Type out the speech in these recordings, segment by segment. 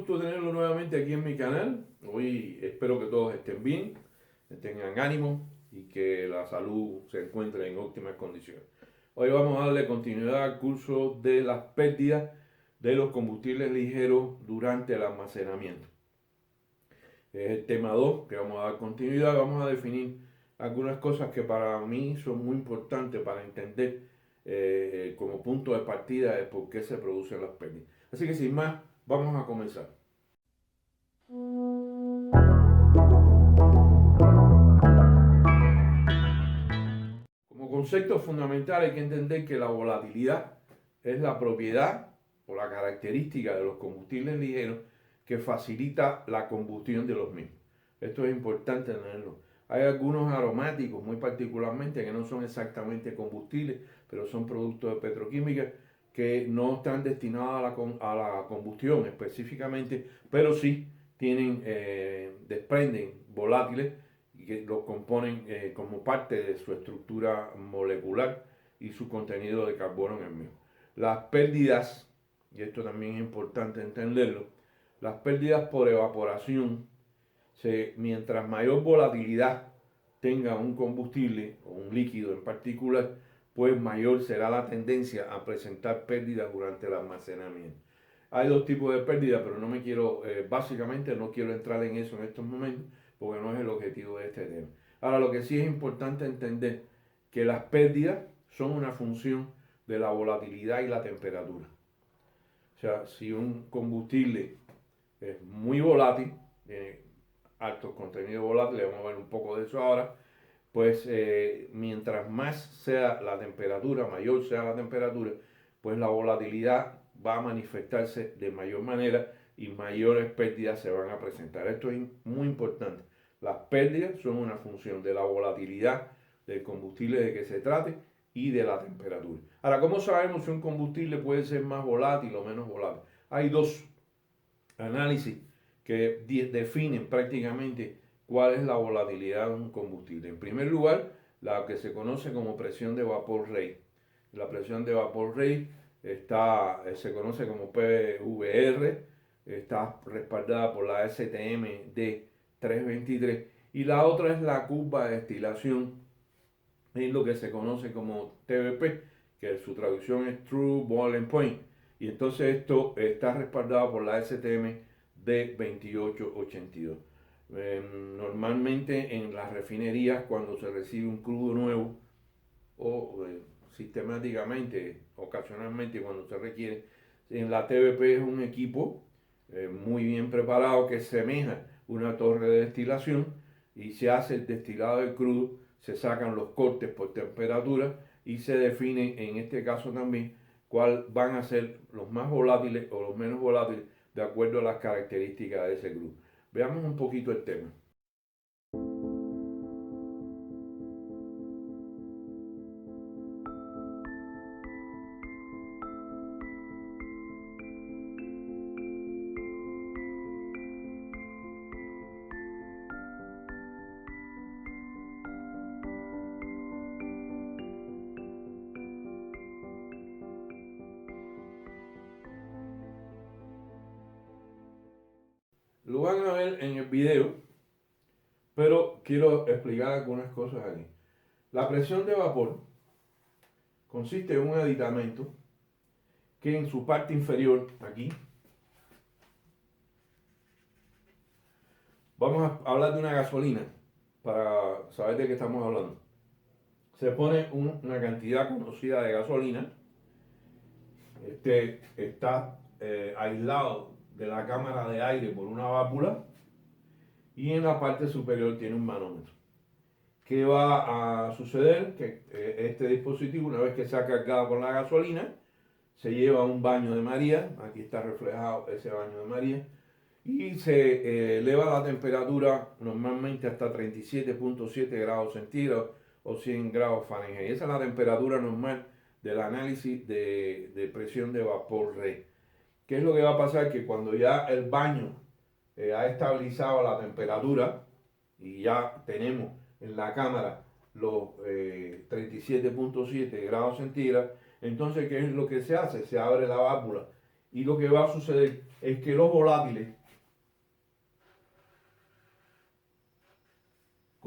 gusto tenerlo nuevamente aquí en mi canal. Hoy espero que todos estén bien, que tengan ánimo y que la salud se encuentre en óptimas condiciones. Hoy vamos a darle continuidad al curso de las pérdidas de los combustibles ligeros durante el almacenamiento. Es el tema 2 que vamos a dar continuidad. Vamos a definir algunas cosas que para mí son muy importantes para entender como punto de partida de por qué se producen las pérdidas. Así que sin más, vamos a comenzar. Como concepto fundamental hay que entender que la volatilidad es la propiedad o la característica de los combustibles ligeros que facilita la combustión de los mismos. Esto es importante tenerlo. Hay algunos aromáticos, muy particularmente, que no son exactamente combustibles, pero son productos de petroquímica que no están destinados a la combustión específicamente, pero sí desprenden volátiles y que los componen como parte de su estructura molecular y su contenido de carbono en el mismo. Las pérdidas, y esto también es importante entenderlo, las pérdidas por evaporación, mientras mayor volatilidad tenga un combustible o un líquido en particular, pues mayor será la tendencia a presentar pérdidas durante el almacenamiento. Hay dos tipos de pérdidas, pero no me quiero, básicamente no quiero entrar en eso en estos momentos, porque no es el objetivo de este tema. Ahora, lo que sí es importante entender que las pérdidas son una función de la volatilidad y la temperatura. O sea, si un combustible es muy volátil, tiene altos contenidos volátiles, vamos a ver un poco de eso ahora, pues mientras más sea la temperatura, mayor sea la temperatura, pues la volatilidad va a manifestarse de mayor manera y mayores pérdidas se van a presentar. Esto es muy importante. Las pérdidas son una función de la volatilidad del combustible de que se trate y de la temperatura. Ahora, ¿cómo sabemos si un combustible puede ser más volátil o menos volátil? Hay dos análisis que definen prácticamente cuál es la volatilidad de un combustible. En primer lugar, la que se conoce como presión de vapor Rey. La presión de vapor Rey se conoce como PVR, está respaldada por la STM D323 y la otra es la curva de destilación, es lo que se conoce como TBP, que su traducción es True Boiling Point. Y entonces esto está respaldado por la STM D2882. Normalmente en las refinerías, cuando se recibe un crudo nuevo o sistemáticamente, ocasionalmente cuando se requiere, en la TBP es un equipo muy bien preparado que semeja una torre de destilación y se hace el destilado del crudo, se sacan los cortes por temperatura y se define en este caso también cuál van a ser los más volátiles o los menos volátiles de acuerdo a las características de ese crudo. Veamos un poquito el tema. Lo van a ver en el video, pero quiero explicar algunas cosas aquí. La presión de vapor consiste en un aditamento que en su parte inferior, aquí, vamos a hablar de una gasolina para saber de qué estamos hablando. Se pone una cantidad conocida de gasolina. Este está aislado de la cámara de aire por una válvula y en la parte superior tiene un manómetro. ¿Qué va a suceder? Que este dispositivo, una vez que se ha cargado con la gasolina, se lleva a un baño de María, aquí está reflejado ese baño de María, y se eleva la temperatura normalmente hasta 37.7 grados centígrados o 100 grados Fahrenheit. Esa es la temperatura normal del análisis de presión de vapor Rey. ¿Qué es lo que va a pasar? Que cuando ya el baño ha estabilizado la temperatura y ya tenemos en la cámara los 37.7 grados centígrados, entonces ¿qué es lo que se hace? Se abre la válvula y lo que va a suceder es que los volátiles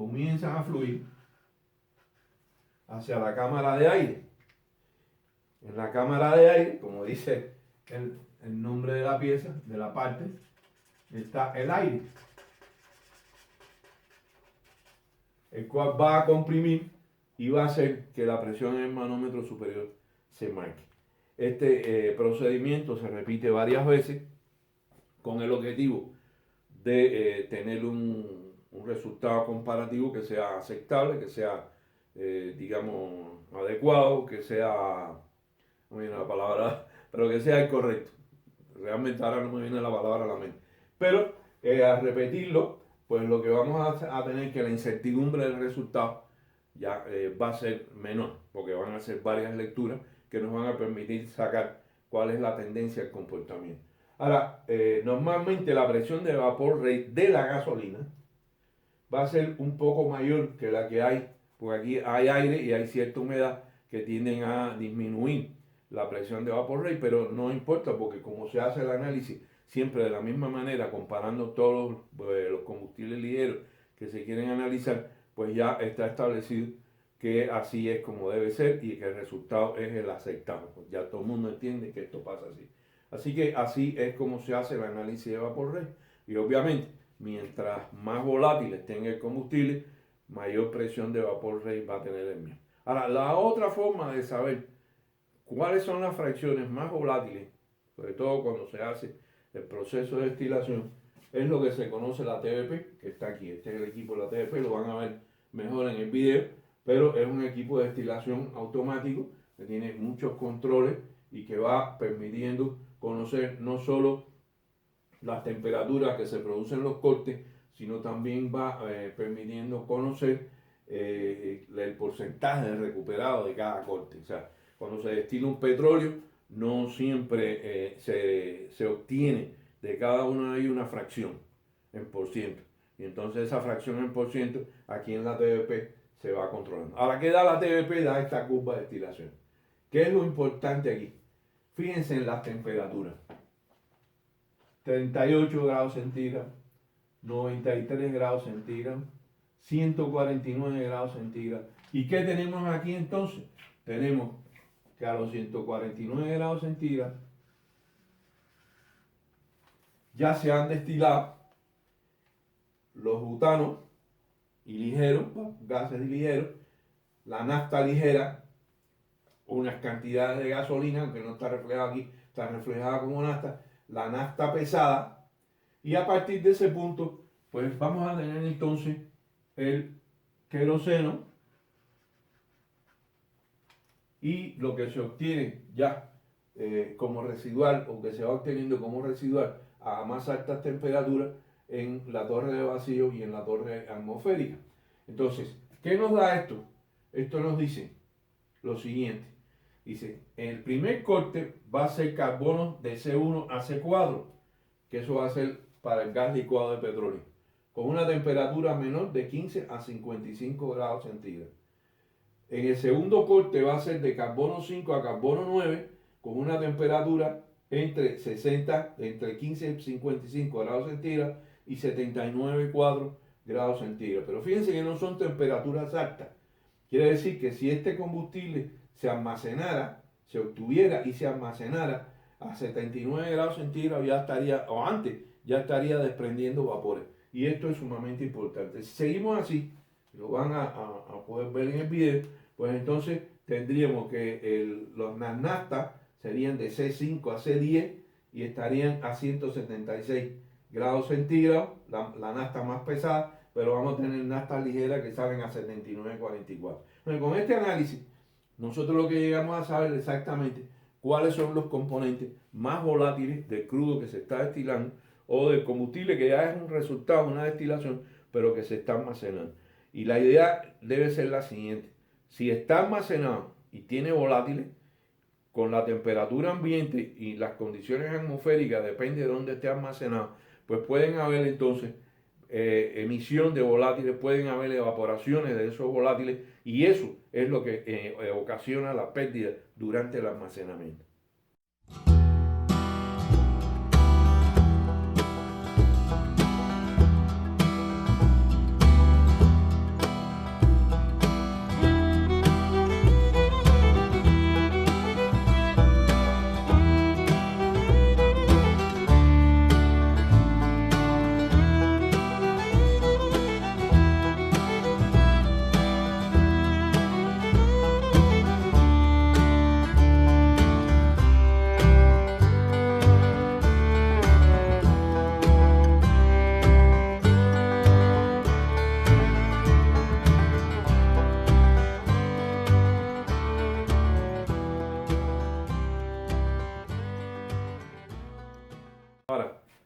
comienzan a fluir hacia la cámara de aire. En la cámara de aire, como dice el nombre de la pieza, de la parte, está el aire, el cual va a comprimir y va a hacer que la presión en el manómetro superior se marque. Este procedimiento se repite varias veces con el objetivo de tener un resultado comparativo que sea aceptable, que sea, digamos, adecuado, que sea, no me viene la palabra, pero que sea el correcto. Realmente ahora no me viene la palabra a la mente. Pero al repetirlo, pues lo que vamos a tener es que la incertidumbre del resultado ya va a ser menor, porque van a ser varias lecturas que nos van a permitir sacar cuál es la tendencia del comportamiento. Ahora, normalmente la presión de vapor rate de la gasolina va a ser un poco mayor que la que hay, porque aquí hay aire y hay cierta humedad que tienden a disminuir la presión de vapor rate, pero no importa porque como se hace el análisis siempre de la misma manera, comparando todos los combustibles ligeros que se quieren analizar, pues ya está establecido que así es como debe ser y que el resultado es el aceptable. Pues ya todo el mundo entiende que esto pasa así. Así que así es como se hace el análisis de vapor rate. Y obviamente, mientras más volátil esté el combustible, mayor presión de vapor rate va a tener el mismo. Ahora, la otra forma de saber cuáles son las fracciones más volátiles, sobre todo cuando se hace el proceso de destilación, es lo que se conoce la TBP, que está aquí. Este es el equipo de la TBP, lo van a ver mejor en el video, pero es un equipo de destilación automático que tiene muchos controles y que va permitiendo conocer no solo las temperaturas que se producen en los cortes, sino también va permitiendo conocer el porcentaje recuperado de cada corte. O sea, cuando se destila un petróleo, no siempre se obtiene de cada uno de ellos una fracción en por ciento. Y entonces esa fracción en por ciento aquí en la TBP se va controlando. Ahora, ¿qué da la TBP? Da esta curva de destilación. ¿Qué es lo importante aquí? Fíjense en las temperaturas. 38 grados centígrados, 93 grados centígrados, 149 grados centígrados. ¿Y qué tenemos aquí entonces? Tenemos que a los 149 grados centígrados ya se han destilado los butanos y ligeros, gases ligeros, la nafta ligera, unas cantidades de gasolina, aunque no está reflejada aquí, está reflejada como nafta, la nafta pesada, y a partir de ese punto, pues vamos a tener entonces el queroseno y lo que se obtiene ya como residual o que se va obteniendo como residual a más altas temperaturas en la torre de vacío y en la torre atmosférica. Entonces, ¿qué nos da esto? Esto nos dice lo siguiente. Dice, el primer corte va a ser carbono de C1 a C4, que eso va a ser para el gas licuado de petróleo, con una temperatura menor de 15 a 55 grados centígrados. En el segundo corte va a ser de carbono 5 a carbono 9, con una temperatura entre 15 y 55 grados centígrados y 79,4 grados centígrados. Pero fíjense que no son temperaturas altas. Quiere decir que si este combustible se almacenara, se obtuviera y se almacenara a 79 grados centígrados, ya estaría, o antes, ya estaría desprendiendo vapores. Y esto es sumamente importante. Si seguimos así, lo van a poder ver en el video, pues entonces tendríamos que las naftas serían de C5 a C10 y estarían a 176 grados centígrados, la nafta más pesada, pero vamos a tener naftas ligeras que salen a 79,44. Bueno, con este análisis, nosotros lo que llegamos a saber exactamente cuáles son los componentes más volátiles del crudo que se está destilando o del combustible que ya es un resultado de una destilación, pero que se está almacenando. Y la idea debe ser la siguiente. Si está almacenado y tiene volátiles, con la temperatura ambiente y las condiciones atmosféricas, depende de dónde esté almacenado, pues pueden haber entonces emisión de volátiles, pueden haber evaporaciones de esos volátiles y eso es lo que ocasiona la pérdida durante el almacenamiento.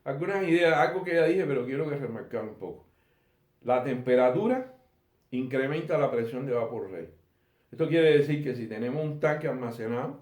algunas ideas, algo que ya dije, pero quiero que remarcar un poco. La temperatura incrementa la presión de vapor rey. Esto quiere decir que si tenemos un tanque almacenado,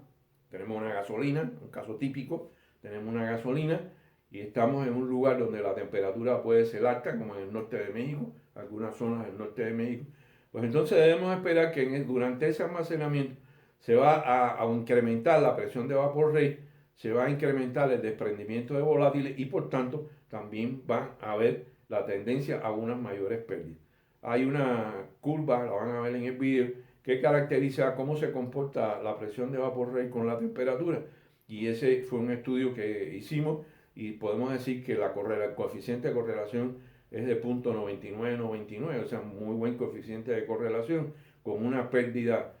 tenemos una gasolina, un caso típico, tenemos una gasolina y estamos en un lugar donde la temperatura puede ser alta, como en el norte de México, algunas zonas del norte de México, pues entonces debemos esperar que durante ese almacenamiento se va a incrementar la presión de vapor rey, se va a incrementar el desprendimiento de volátiles y por tanto también van a haber la tendencia a unas mayores pérdidas. Hay una curva, la van a ver en el video, que caracteriza cómo se comporta la presión de vapor rey con la temperatura. Y ese fue un estudio que hicimos y podemos decir que el coeficiente de correlación es de 0.9999, o sea, muy buen coeficiente de correlación, con una pérdida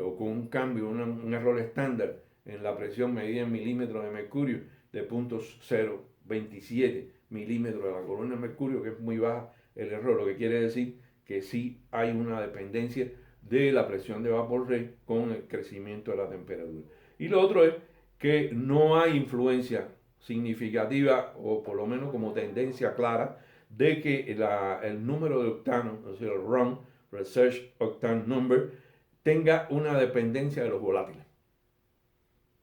o con un cambio, un error estándar en la presión medida en milímetros de mercurio de 0.027 milímetros de la columna de mercurio, que es muy baja el error, lo que quiere decir que sí hay una dependencia de la presión de vapor rey con el crecimiento de la temperatura. Y lo otro es que no hay influencia significativa, o por lo menos como tendencia clara, de que el número de octanos, o sea, el RON, Research Octane Number, tenga una dependencia de los volátiles.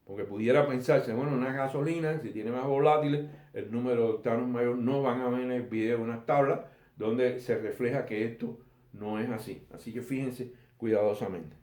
Porque pudiera pensarse, bueno, una gasolina, si tiene más volátiles, el número de octanos mayor. No van a ver en el video unas tablas donde se refleja que esto no es así. Así que fíjense cuidadosamente.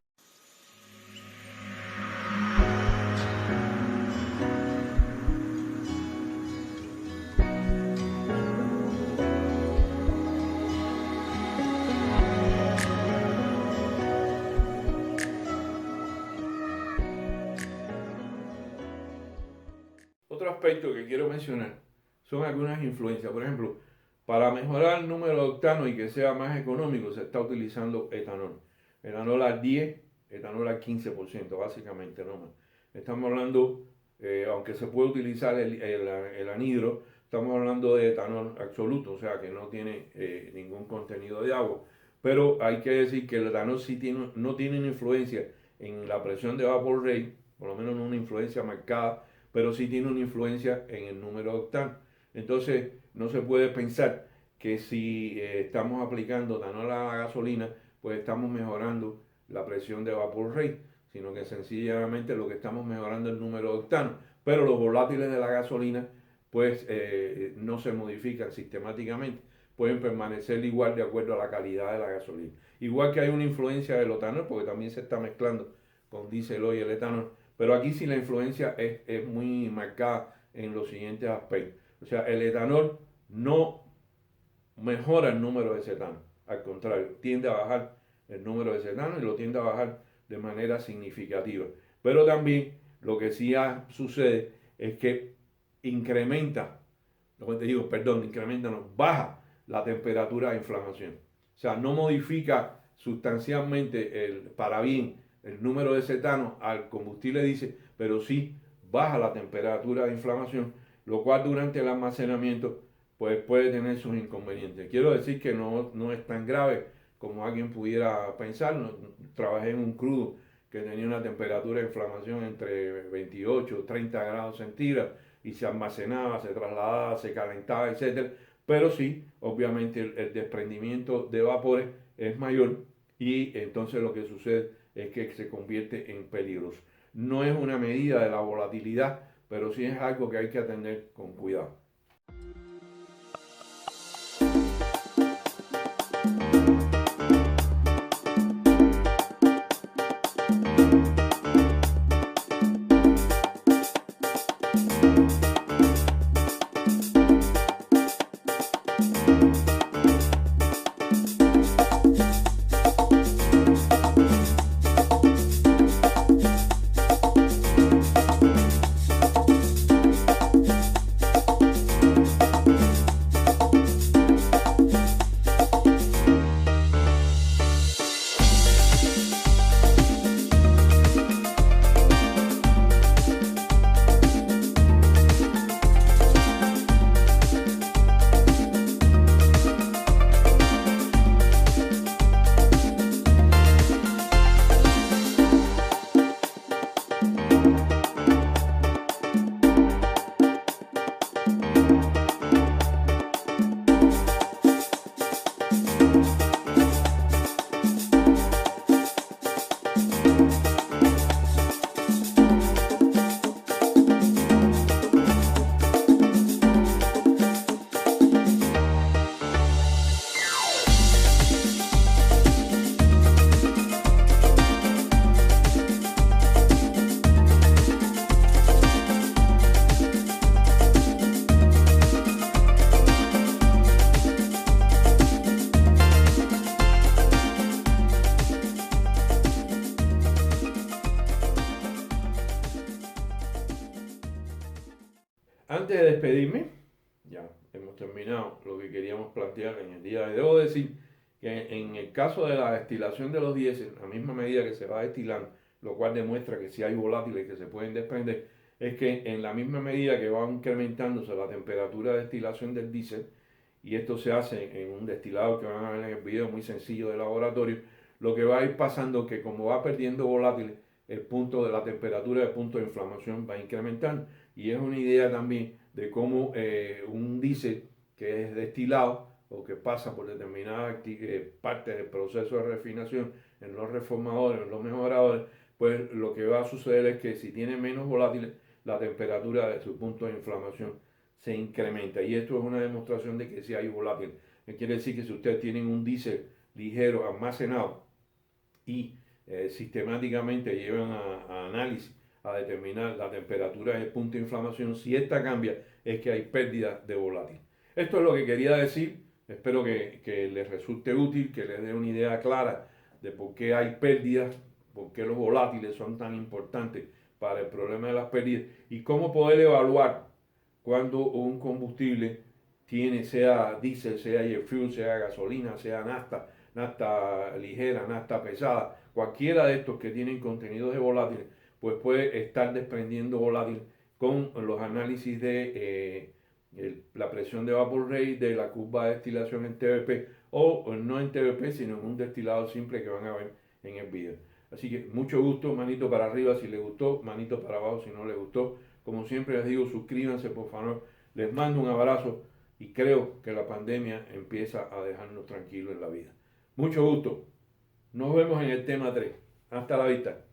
Otro aspecto que quiero mencionar son algunas influencias. Por ejemplo, para mejorar el número de octanos y que sea más económico, se está utilizando etanol. Etanol al 10, etanol al 15%, básicamente, no más. Estamos hablando, aunque se puede utilizar el anhidro, estamos hablando de etanol absoluto, o sea que no tiene ningún contenido de agua. Pero hay que decir que el etanol sí no tiene una influencia en la presión de vapor rey, por lo menos no una influencia marcada, pero sí tiene una influencia en el número de octanos. Entonces, no se puede pensar que si estamos aplicando etanol a la gasolina, pues estamos mejorando la presión de vapor rey, sino que sencillamente lo que estamos mejorando es el número de octanos. Pero los volátiles de la gasolina, pues no se modifican sistemáticamente, pueden permanecer igual de acuerdo a la calidad de la gasolina. Igual que hay una influencia del etanol, porque también se está mezclando con diésel y el etanol, pero aquí sí la influencia es muy marcada en los siguientes aspectos. O sea, el etanol no mejora el número de cetano, al contrario, tiende a bajar el número de cetano y lo tiende a bajar de manera significativa. Pero también lo que sí sucede es que baja la temperatura de inflamación. O sea, no modifica sustancialmente para bien el número de cetano al combustible diésel, pero sí baja la temperatura de inflamación, lo cual durante el almacenamiento pues puede tener sus inconvenientes. Quiero decir que no es tan grave como alguien pudiera pensar. Trabajé en un crudo que tenía una temperatura de inflamación entre 28 y 30 grados centígrados y se almacenaba, se trasladaba, se calentaba, etc. Pero sí, obviamente el desprendimiento de vapores es mayor y entonces lo que sucede es que se convierte en peligroso. No es una medida de la volatilidad, pero sí es algo que hay que atender con cuidado. despedirme, ya hemos terminado lo que queríamos plantear en el día de hoy. Debo decir que en el caso de la destilación de los diésel, a misma medida que se va destilando, lo cual demuestra que si hay volátiles que se pueden desprender, es que en la misma medida que va incrementándose la temperatura de destilación del diésel, y esto se hace en un destilado que van a ver en el video muy sencillo de laboratorio, lo que va a ir pasando es que como va perdiendo volátiles, el punto de la temperatura, el punto de inflamación va incrementando. Y es una idea también de cómo un diésel que es destilado o que pasa por determinadas partes del proceso de refinación en los reformadores, en los mejoradores, pues lo que va a suceder es que si tiene menos volátiles, la temperatura de su punto de inflamación se incrementa. Y esto es una demostración de que si hay volátil. Quiere decir que si ustedes tienen un diésel ligero almacenado y sistemáticamente llevan a análisis a determinar la temperatura del punto de inflamación, si esta cambia es que hay pérdida de volátil. Esto es lo que quería decir. Espero que les resulte útil, que les dé una idea clara de por qué hay pérdidas, por qué los volátiles son tan importantes para el problema de las pérdidas y cómo poder evaluar cuando un combustible tiene, sea diésel, sea jet fuel, sea gasolina, sea nafta, nafta ligera, nafta pesada, cualquiera de estos que tienen contenidos de volátiles, pues puede estar desprendiendo volátiles con los análisis de la presión de vapor rate, de la curva de destilación en TBP, o no en TBP, sino en un destilado simple que van a ver en el video. Así que mucho gusto, manito para arriba si les gustó, manito para abajo si no les gustó. Como siempre les digo, suscríbanse por favor. Les mando un abrazo y creo que la pandemia empieza a dejarnos tranquilos en la vida. Mucho gusto. Nos vemos en el tema 3. Hasta la vista.